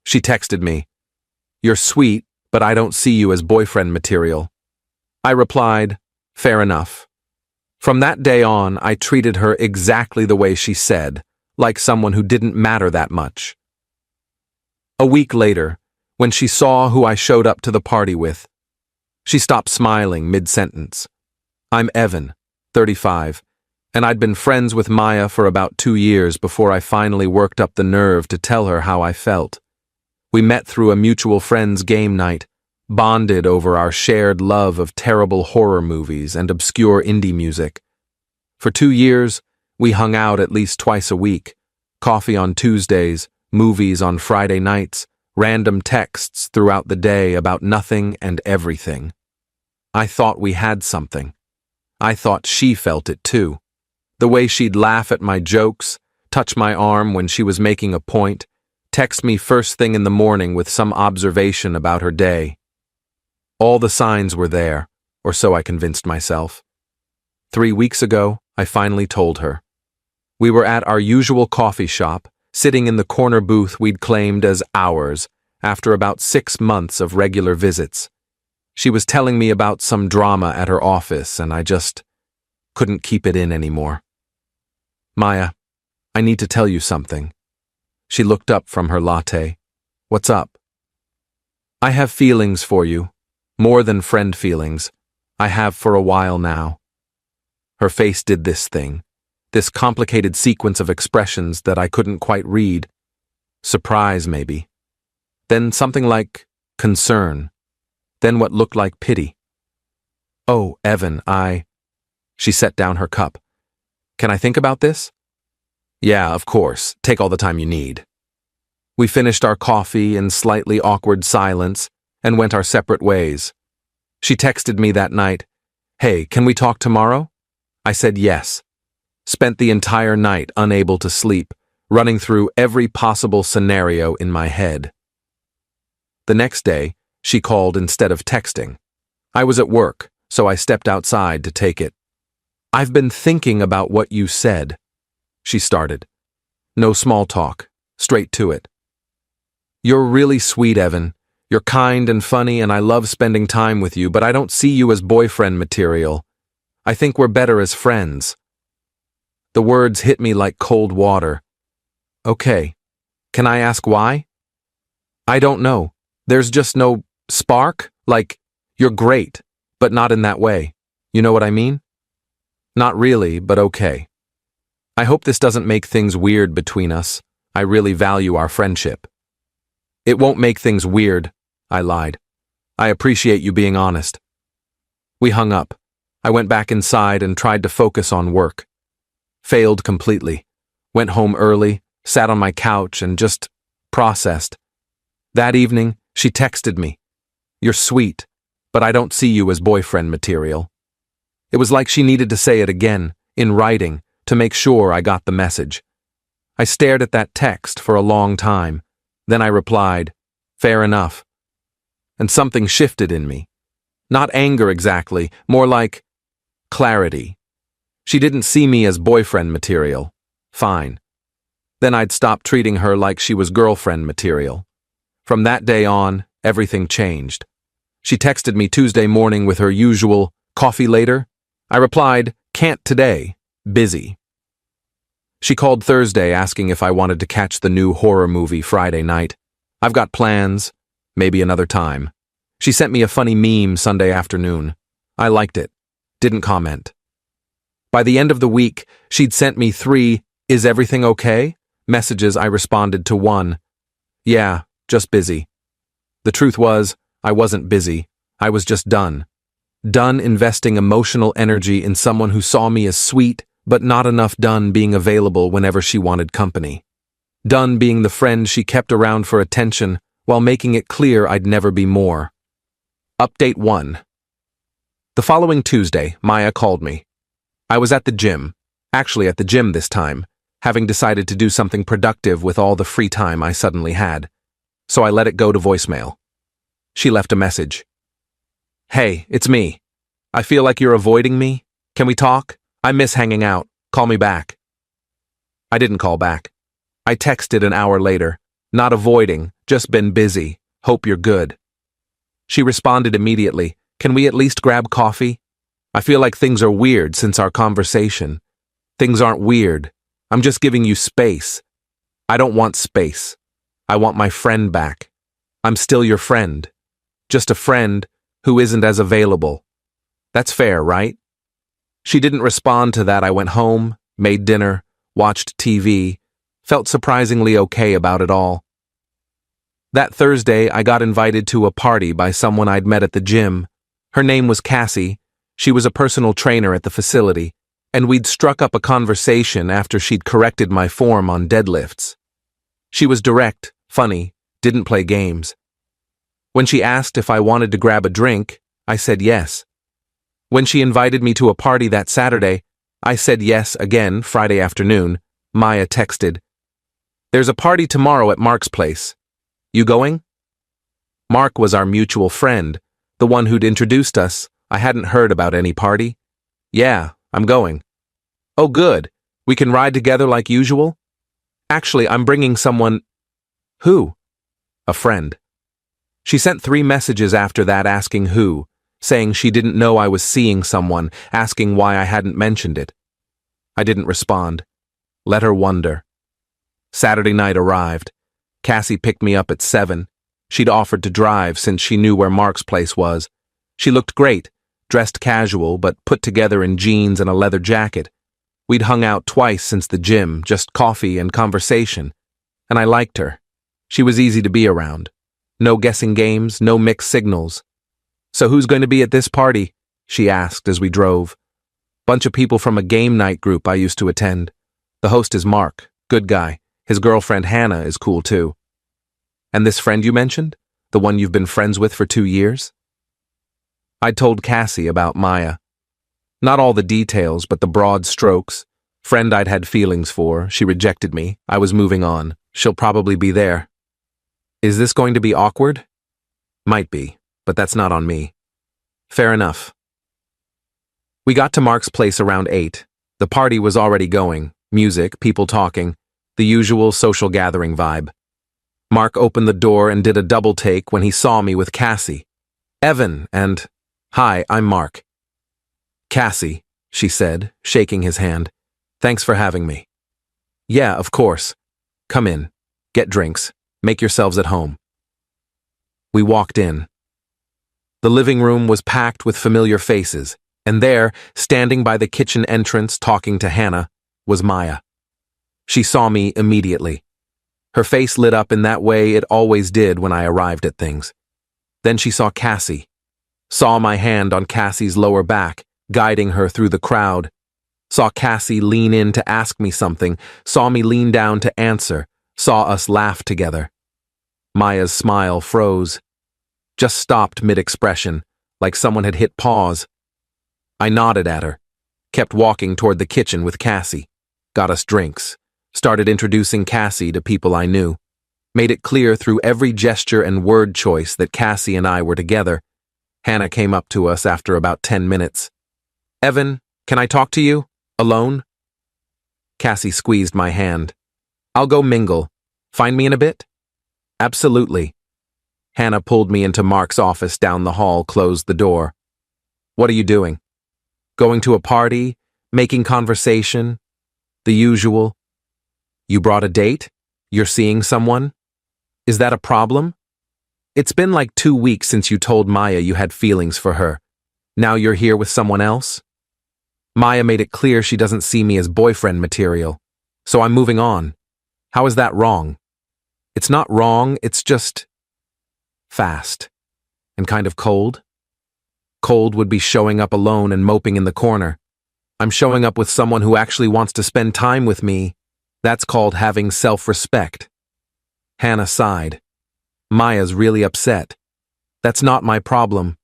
She texted me, "You're sweet, but I don't see you as boyfriend material." I replied, "Fair enough." From that day on, I treated her exactly the way she said, like someone who didn't matter that much. A week later, when she saw who I showed up to the party with, she stopped smiling mid-sentence. I'm Evan, 35, and I'd been friends with Maya for about 2 years before I finally worked up the nerve to tell her how I felt. We met through a mutual friend's game night, bonded over our shared love of terrible horror movies and obscure indie music. For 2 years, we hung out at least twice a week, coffee on Tuesdays, movies on Friday nights, random texts throughout the day about nothing and everything. I thought we had something. I thought she felt it too. The way she'd laugh at my jokes, touch my arm when she was making a point, text me first thing in the morning with some observation about her day. All the signs were there, or so I convinced myself. 3 weeks ago, I finally told her. We were at our usual coffee shop, sitting in the corner booth we'd claimed as ours after about 6 months of regular visits. She was telling me about some drama at her office, and I just couldn't keep it in anymore. "Maya, I need to tell you something." She looked up from her latte. "What's up?" "I have feelings for you. More than friend feelings. I have for a while now." Her face did this thing, this complicated sequence of expressions that I couldn't quite read. Surprise, maybe. Then something like concern. Then what looked like pity. "Oh, Evan, She set down her cup. "Can I think about this?" "Yeah, of course. Take all the time you need." We finished our coffee in slightly awkward silence and went our separate ways. She texted me that night, "Hey, can we talk tomorrow?" I said yes. Spent the entire night unable to sleep, running through every possible scenario in my head. The next day, she called instead of texting. I was at work, so I stepped outside to take it. "I've been thinking about what you said," she started. No small talk, straight to it. "You're really sweet, Evan. You're kind and funny, and I love spending time with you, but I don't see you as boyfriend material. I think we're better as friends." The words hit me like cold water. "Okay. Can I ask why?" "I don't know. There's just no spark? Like, you're great, but not in that way. You know what I mean?" "Not really, but okay. I hope this doesn't make things weird between us. I really value our friendship." "It won't make things weird," I lied. "I appreciate you being honest." We hung up. I went back inside and tried to focus on work. Failed completely. Went home early, sat on my couch, and just processed. That evening, she texted me, "You're sweet, but I don't see you as boyfriend material." It was like she needed to say it again, in writing, to make sure I got the message. I stared at that text for a long time. Then I replied, "Fair enough." And something shifted in me. Not anger exactly, more like clarity. She didn't see me as boyfriend material. Fine. Then I'd stop treating her like she was girlfriend material. From that day on, everything changed. She texted me Tuesday morning with her usual, "Coffee later?" I replied, "Can't today. Busy." She called Thursday asking if I wanted to catch the new horror movie Friday night. "I've got plans. Maybe another time." She sent me a funny meme Sunday afternoon. I liked it. Didn't comment. By the end of the week, she'd sent me 3 "Is everything okay?" messages. I responded to 1. "Yeah, just busy." The truth was, I wasn't busy. I was just done. Done investing emotional energy in someone who saw me as sweet, but not enough done being available whenever she wanted company. Done being the friend she kept around for attention while making it clear I'd never be more. Update 1. The following Tuesday, Maya called me. I was at the gym, actually at the gym this time, having decided to do something productive with all the free time I suddenly had. So I let it go to voicemail. She left a message. "Hey, it's me. I feel like you're avoiding me. Can we talk? I miss hanging out. Call me back." I didn't call back. I texted an hour later. Not avoiding, just been busy. Hope you're good. She responded immediately, can we at least grab coffee? I feel like things are weird since our conversation. Things aren't weird. I'm just giving you space. I don't want space. I want my friend back. I'm still your friend. Just a friend who isn't as available. That's fair, right? She didn't respond to that. I went home, made dinner, watched TV, felt surprisingly okay about it all. That Thursday, I got invited to a party by someone I'd met at the gym. Her name was Cassie. She was a personal trainer at the facility, and we'd struck up a conversation after she'd corrected my form on deadlifts. She was direct, funny, didn't play games. When she asked if I wanted to grab a drink, I said yes. When she invited me to a party that Saturday, I said yes again Friday afternoon. Maya texted, "There's a party tomorrow at Mark's place. You going?" Mark was our mutual friend, the one who'd introduced us. I hadn't heard about any party. "Yeah, I'm going." "Oh, good. We can ride together like usual?" "Actually, I'm bringing someone." "Who?" "A friend." She sent 3 messages after that asking who, saying she didn't know I was seeing someone, asking why I hadn't mentioned it. I didn't respond. Let her wonder. Saturday night arrived. Cassie picked me up at 7. She'd offered to drive since she knew where Mark's place was. She looked great, dressed casual but put together in jeans and a leather jacket. We'd hung out twice since the gym, just coffee and conversation, and I liked her. She was easy to be around. No guessing games, no mixed signals. "So who's going to be at this party?" she asked as we drove. "Bunch of people from a game night group I used to attend. The host is Mark, good guy. His girlfriend Hannah is cool too." "And this friend you mentioned? The one you've been friends with for 2 years?" I told Cassie about Maya. Not all the details, but the broad strokes. Friend I'd had feelings for, she rejected me, I was moving on. She'll probably be there. "Is this going to be awkward?" "Might be, but that's not on me." "Fair enough." We got to Mark's place around 8. The party was already going, music, people talking, the usual social gathering vibe. Mark opened the door and did a double take when he saw me with Cassie. "Evan and..." "Hi, I'm Mark." "Cassie," she said, shaking his hand. "Thanks for having me." "Yeah, of course. Come in. Get drinks. Make yourselves at home." We walked in. The living room was packed with familiar faces, and there, standing by the kitchen entrance talking to Hannah, was Maya. She saw me immediately. Her face lit up in that way it always did when I arrived at things. Then she saw Cassie. Saw my hand on Cassie's lower back, guiding her through the crowd. Saw Cassie lean in to ask me something, saw me lean down to answer, saw us laugh together. Maya's smile froze. Just stopped mid-expression, like someone had hit pause. I nodded at her, kept walking toward the kitchen with Cassie, got us drinks, started introducing Cassie to people I knew, made it clear through every gesture and word choice that Cassie and I were together. Hannah came up to us after about 10 minutes. "Evan, can I talk to you? Alone?" Cassie squeezed my hand. "I'll go mingle. Find me in a bit?" "Absolutely." Hannah pulled me into Mark's office down the hall, closed the door. "What are you doing?" "Going to a party? Making conversation? The usual." "You brought a date? You're seeing someone? Is that a problem?" "It's been like 2 weeks since you told Maya you had feelings for her. Now you're here with someone else?" Maya made it clear she doesn't see me as boyfriend material, so I'm moving on. How is that wrong? It's not wrong, it's just fast and kind of cold. Cold would be showing up alone and moping in the corner. I'm showing up with someone who actually wants to spend time with me. That's called having self-respect. Hannah sighed. Maya's really upset. That's not my problem.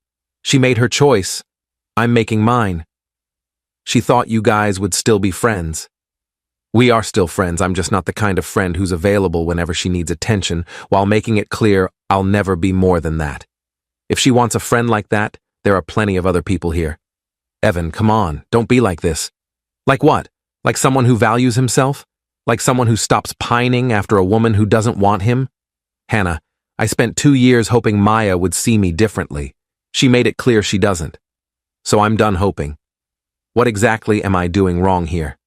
She made her choice. I'm making mine. She thought you guys would still be friends. We are still friends, I'm just not the kind of friend who's available whenever she needs attention, while making it clear I'll never be more than that. If she wants a friend like that, there are plenty of other people here. Evan, come on, don't be like this. Like what? Like someone who values himself? Like someone who stops pining after a woman who doesn't want him? Hannah, I spent 2 years hoping Maya would see me differently. She made it clear she doesn't. So I'm done hoping. What exactly am I doing wrong here?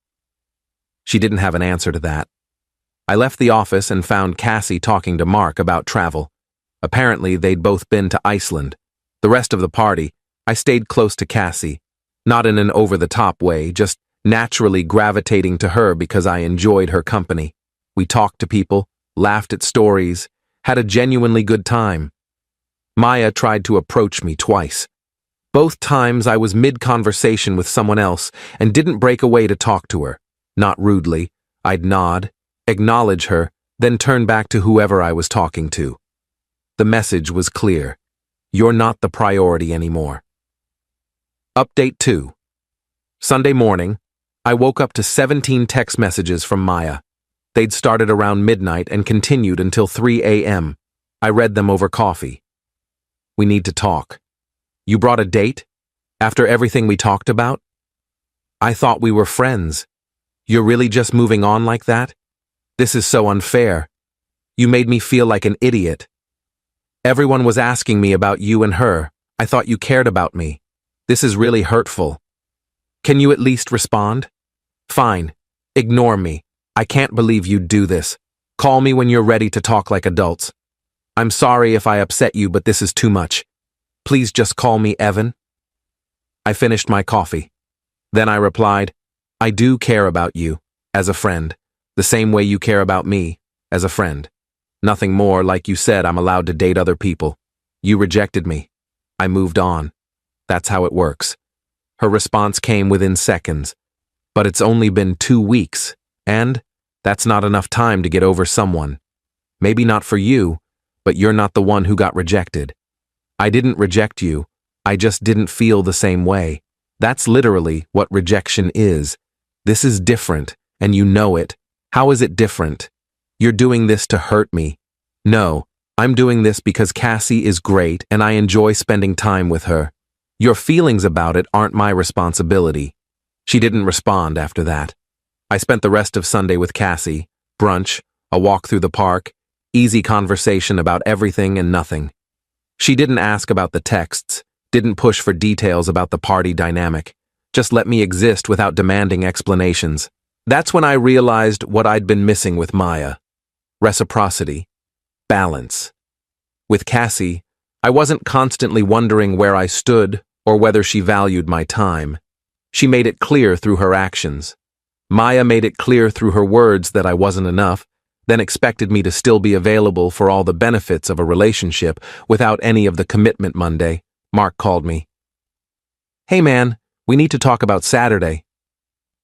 She didn't have an answer to that. I left the office and found Cassie talking to Mark about travel. Apparently, they'd both been to Iceland. The rest of the party, I stayed close to Cassie, not in an over-the-top way, just naturally gravitating to her because I enjoyed her company. We talked to people, laughed at stories, had a genuinely good time. Maya tried to approach me twice. Both times I was mid-conversation with someone else and didn't break away to talk to her. Not rudely, I'd nod, acknowledge her, then turn back to whoever I was talking to. The message was clear. You're not the priority anymore. Update 2. Sunday morning, I woke up to 17 text messages from Maya. They'd started around midnight and continued until 3 a.m. I read them over coffee. We need to talk. You brought a date? After everything we talked about? I thought we were friends. You're really just moving on like that? This is so unfair. You made me feel like an idiot. Everyone was asking me about you and her. I thought you cared about me. This is really hurtful. Can you at least respond? Fine. Ignore me. I can't believe you'd do this. Call me when you're ready to talk like adults. I'm sorry if I upset you, but this is too much. Please just call me Evan. I finished my coffee. Then I replied, I do care about you, as a friend, the same way you care about me, as a friend. Nothing more, like you said, I'm allowed to date other people. You rejected me. I moved on. That's how it works. Her response came within seconds. But it's only been 2 weeks, and that's not enough time to get over someone. Maybe not for you, but you're not the one who got rejected. I didn't reject you. I just didn't feel the same way. That's literally what rejection is. This is different, and you know it. How is it different? You're doing this to hurt me. No, I'm doing this because Cassie is great and I enjoy spending time with her. Your feelings about it aren't my responsibility. She didn't respond after that. I spent the rest of Sunday with Cassie, brunch, a walk through the park, easy conversation about everything and nothing. She didn't ask about the texts, didn't push for details about the party dynamic, just let me exist without demanding explanations. That's when I realized what I'd been missing with Maya. Reciprocity. Balance. With Cassie, I wasn't constantly wondering where I stood or whether she valued my time. She made it clear through her actions. Maya made it clear through her words that I wasn't enough, then expected me to still be available for all the benefits of a relationship without any of the commitment. Monday, Mark called me. Hey man, we need to talk about Saturday.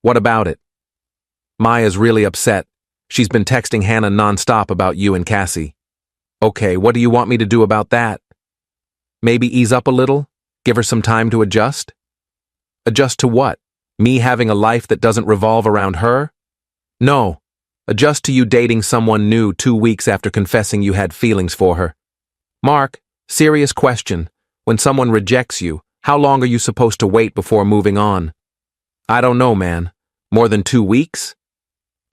What about it? Maya's really upset. She's been texting Hannah nonstop about you and Cassie. Okay, what do you want me to do about that? Maybe ease up a little? Give her some time to adjust? Adjust to what? Me having a life that doesn't revolve around her? No. Adjust to you dating someone new 2 weeks after confessing you had feelings for her. Mark, serious question. When someone rejects you, how long are you supposed to wait before moving on? I don't know, man. More than 2 weeks?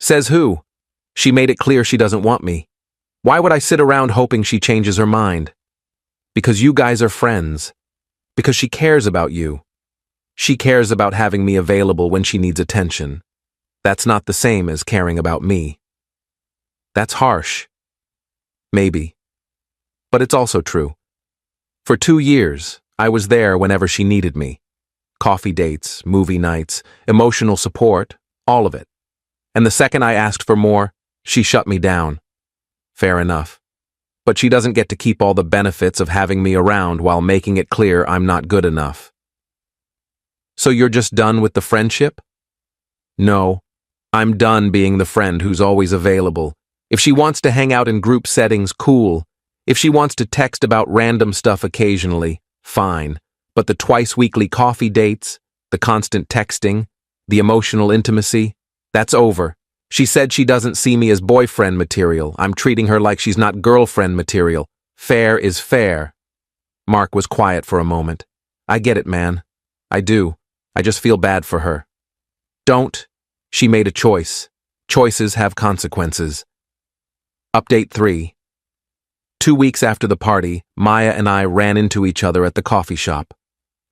Says who? She made it clear she doesn't want me. Why would I sit around hoping she changes her mind? Because you guys are friends. Because she cares about you. She cares about having me available when she needs attention. That's not the same as caring about me. That's harsh. Maybe. But it's also true. For 2 years, I was there whenever she needed me. Coffee dates, movie nights, emotional support, all of it. And the second I asked for more, she shut me down. Fair enough. But she doesn't get to keep all the benefits of having me around while making it clear I'm not good enough. So you're just done with the friendship? No. I'm done being the friend who's always available. If she wants to hang out in group settings, cool. If she wants to text about random stuff occasionally, fine. But the twice-weekly coffee dates, the constant texting, the emotional intimacy, that's over. She said she doesn't see me as boyfriend material. I'm treating her like she's not girlfriend material. Fair is fair. Mark was quiet for a moment. I get it, man. I do. I just feel bad for her. Don't. She made a choice. Choices have consequences. Update 3. 2 weeks after the party, Maya and I ran into each other at the coffee shop.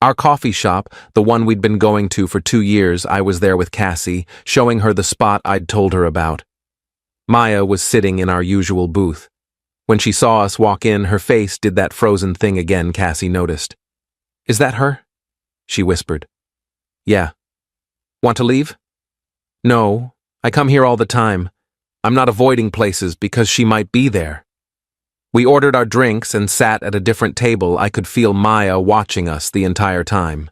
Our coffee shop, the one we'd been going to for 2 years, I was there with Cassie, showing her the spot I'd told her about. Maya was sitting in our usual booth. When she saw us walk in, her face did that frozen thing again Cassie noticed. "Is that her?" she whispered. "Yeah." "Want to leave?" "No, I come here all the time. I'm not avoiding places because she might be there." We ordered our drinks and sat at a different table. I could feel Maya watching us the entire time.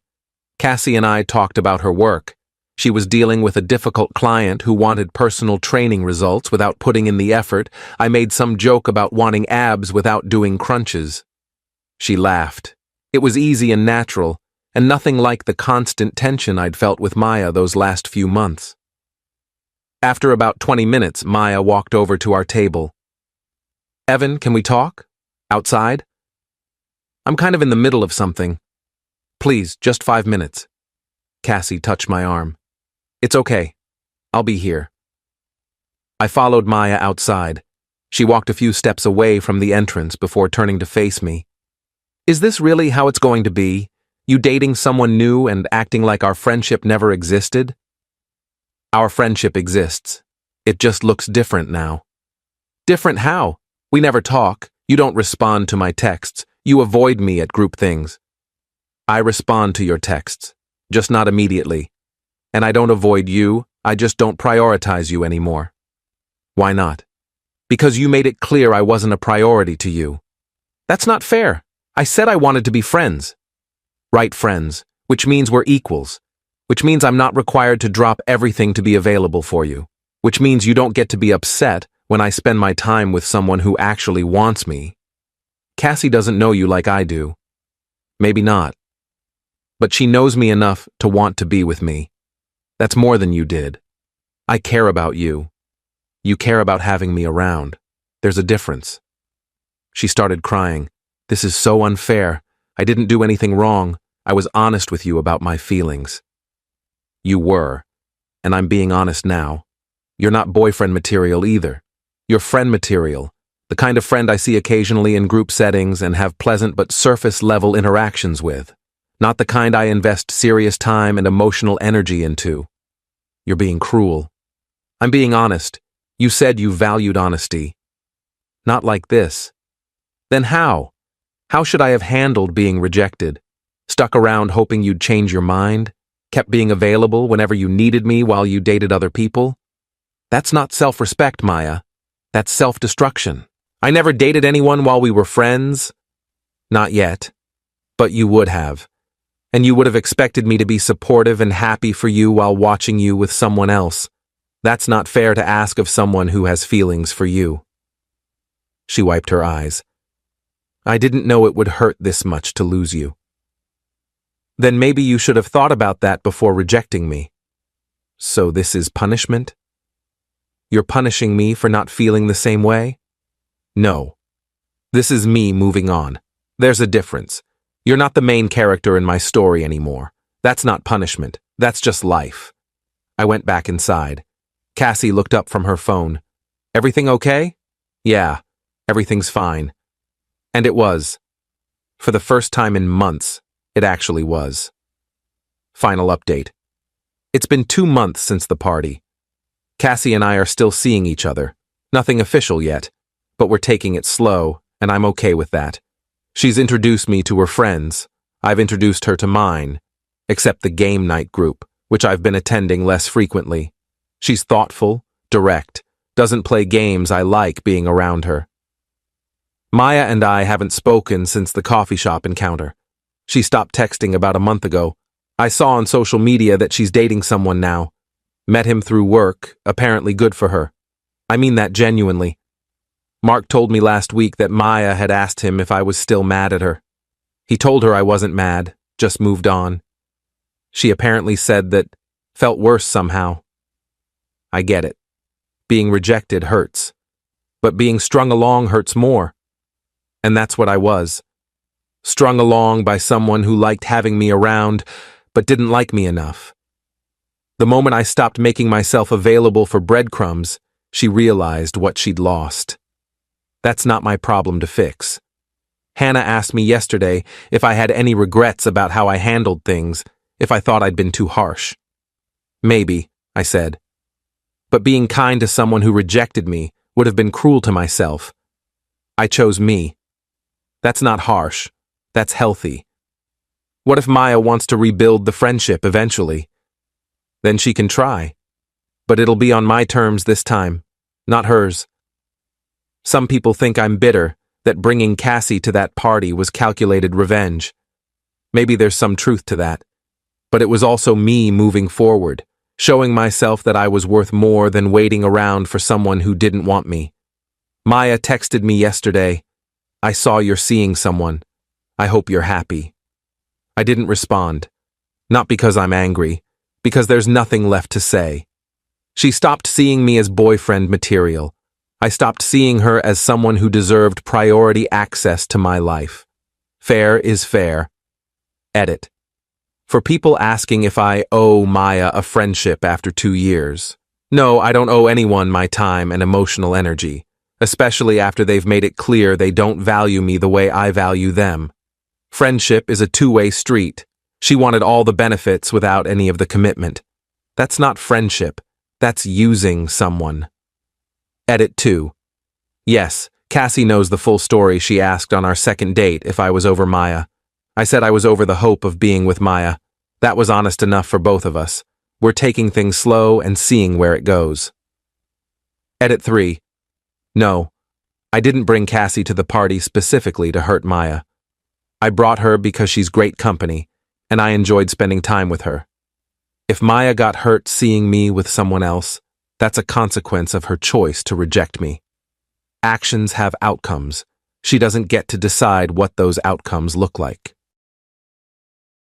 Cassie and I talked about her work. She was dealing with a difficult client who wanted personal training results without putting in the effort. I made some joke about wanting abs without doing crunches. She laughed. It was easy and natural, and nothing like the constant tension I'd felt with Maya those last few months. After about 20 minutes, Maya walked over to our table. "Evan, can we talk? Outside? I'm kind of in the middle of something. Please, just 5 minutes." Cassie touched my arm. "It's okay. I'll be here." I followed Maya outside. She walked a few steps away from the entrance before turning to face me. "Is this really how it's going to be? You dating someone new and acting like our friendship never existed?" "Our friendship exists. It just looks different now." "Different how? We never talk. You don't respond to my texts. You avoid me at group things." "I respond to your texts, just not immediately. And I don't avoid you, I just don't prioritize you anymore." "Why not?" "Because you made it clear I wasn't a priority to you." "That's not fair. I said I wanted to be friends." "Right, friends, which means we're equals. Which means I'm not required to drop everything to be available for you. Which means you don't get to be upset when I spend my time with someone who actually wants me. Cassie doesn't know you like I do. Maybe not. But she knows me enough to want to be with me. That's more than you did. I care about you. You care about having me around. There's a difference." She started crying. "This is so unfair. I didn't do anything wrong. I was honest with you about my feelings." "You were. And I'm being honest now. You're not boyfriend material either. You're friend material, the kind of friend I see occasionally in group settings and have pleasant but surface-level interactions with. Not the kind I invest serious time and emotional energy into. You're being cruel. I'm being honest. You said you valued honesty. Not like this. Then how? How should I have handled being rejected? Stuck around hoping you'd change your mind? Kept being available whenever you needed me while you dated other people? That's not self-respect, Maya. That's self-destruction. I never dated anyone while we were friends. Not yet. But you would have. And you would have expected me to be supportive and happy for you while watching you with someone else. That's not fair to ask of someone who has feelings for you." She wiped her eyes. "I didn't know it would hurt this much to lose you." "Then maybe you should have thought about that before rejecting me." "So this is punishment? You're punishing me for not feeling the same way?" "No. This is me moving on. There's a difference. You're not the main character in my story anymore. That's not punishment. That's just life." I went back inside. Cassie looked up from her phone. "Everything okay?" "Yeah, everything's fine." And it was. For the first time in months, it actually was. Final update. It's been 2 months since the party. Cassie and I are still seeing each other. Nothing official yet, but we're taking it slow, and I'm okay with that. She's introduced me to her friends. I've introduced her to mine, except the game night group, which I've been attending less frequently. She's thoughtful, direct, doesn't play games. I like being around her. Maya and I haven't spoken since the coffee shop encounter. She stopped texting about a month ago. I saw on social media that she's dating someone now. Met him through work, apparently good for her. I mean that genuinely. Mark told me last week that Maya had asked him if I was still mad at her. He told her I wasn't mad, just moved on. She apparently said that felt worse somehow. I get it. Being rejected hurts. But being strung along hurts more. And that's what I was. Strung along by someone who liked having me around, but didn't like me enough. The moment I stopped making myself available for breadcrumbs, she realized what she'd lost. That's not my problem to fix. Hannah asked me yesterday if I had any regrets about how I handled things, if I thought I'd been too harsh. Maybe, I said. But being kind to someone who rejected me would have been cruel to myself. I chose me. That's not harsh. That's healthy. What if Maya wants to rebuild the friendship eventually? Then she can try. But it'll be on my terms this time, not hers. Some people think I'm bitter, that bringing Cassie to that party was calculated revenge. Maybe there's some truth to that. But it was also me moving forward, showing myself that I was worth more than waiting around for someone who didn't want me. Maya texted me yesterday, "I saw you're seeing someone. I hope you're happy." I didn't respond. Not because I'm angry, because there's nothing left to say. She stopped seeing me as boyfriend material. I stopped seeing her as someone who deserved priority access to my life. Fair is fair. Edit. For people asking if I owe Maya a friendship after 2 years. No, I don't owe anyone my time and emotional energy, especially after they've made it clear they don't value me the way I value them. Friendship is a two-way street. She wanted all the benefits without any of the commitment. That's not friendship. That's using someone. Edit 2. Yes, Cassie knows the full story. She asked on our second date if I was over Maya. I said I was over the hope of being with Maya. That was honest enough for both of us. We're taking things slow and seeing where it goes. Edit 3. No, I didn't bring Cassie to the party specifically to hurt Maya. I brought her because she's great company, and I enjoyed spending time with her. If Maya got hurt seeing me with someone else, that's a consequence of her choice to reject me. Actions have outcomes. She doesn't get to decide what those outcomes look like.